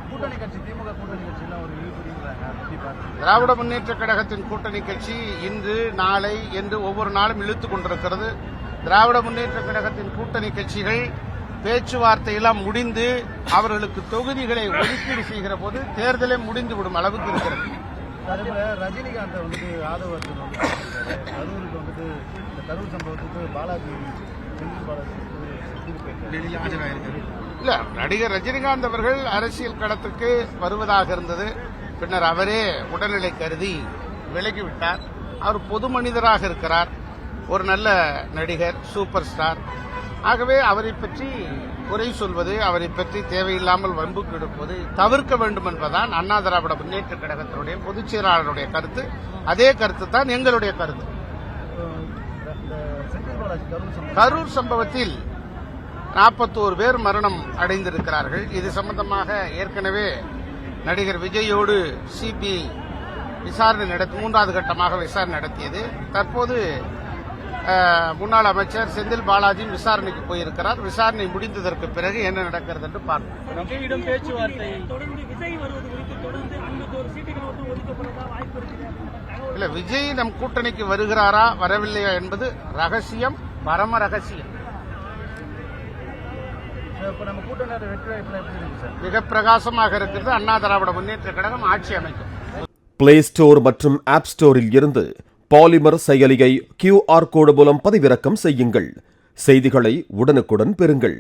கூட்டணி கட்சி திமுக கூட்டணி கட்சியெல்லாம் ஒரு இழுபறிங்கிறாங்க. திராவிட முன்னேற்ற கழகத்தின் கூட்டணி கட்சி இன்று நாளை என்று ஒவ்வொரு நாளும் இழுத்துக் கொண்டிருக்கிறது. திராவிட முன்னேற்ற கழகத்தின் கூட்டணி கட்சிகள் பேச்சுவார்த்தையெல்லாம் முடிந்து அவர்களுக்கு தொகுதிகளை ஒதுக்கீடு செய்கிற போது தேர்தலே முடிந்துவிடும் அளவுக்கு இருக்கிறது. ரஜினிகாந்த் வந்துட்டு ஆதரவு கரூருக்கு வந்துட்டு இந்த கரூர் சம்பவத்துக்கு பாலாஜி இல்ல, நடிகர் ரஜினிகாந்த் அவர்கள் அரசியல் களத்துக்கு வருவதாக இருந்தது. பின்னர் அவரே உடல்நிலை கருதி விலகிவிட்டார். அவர் பொது மனிதராக இருக்கிறார், ஒரு நல்ல நடிகர், சூப்பர் ஸ்டார். ஆகவே அவரை பற்றி குறை சொல்வது, அவரை பற்றி தேவையில்லாமல் வம்புக்கு எடுப்பது தவிர்க்க வேண்டும் என்பதுதான் அண்ணா திராவிட முன்னேற்ற கழகத்தினுடைய பொதுச் செயலாளருடைய கருத்து. அதே கருத்து தான் எங்களுடைய கருத்து. கரூர் சம்பவத்தில் 41 பேர் மரணம் அடைந்திருக்கிறார்கள். இது சம்பந்தமாக ஏற்கனவே நடிகர் விஜயோடு சிபிஐ விசாரணை நடத்தி 3வது கட்டமாக விசாரணை நடத்தியது. தற்போது முன்னாள் அமைச்சர் செந்தில் பாலாஜி விசாரணைக்கு போயிருக்கிறார். விசாரணை முடிந்ததற்கு பிறகு என்ன நடக்கிறது என்று பார்ப்போம். விஜயிடம் பேச்சுவார்த்தை இல்ல, விஜய் நம் கூட்டணிக்கு வருகிறாரா வரவில்லையா என்பது ரகசியம், பரம ரகசியம். மிக பிரகாசமாக இருக்கிறது. அண்ணா திராவிட முன்னேற்ற கழகம் ஆட்சி அமைக்கும். பிளே ஸ்டோர் மற்றும் ஆப் ஸ்டோரில் இருந்து பாலிமர் செயலியை QR கோடு மூலம் பதிவிறக்கம் செய்யுங்கள். செய்திகளை உடனுக்குடன் பெறுங்கள்.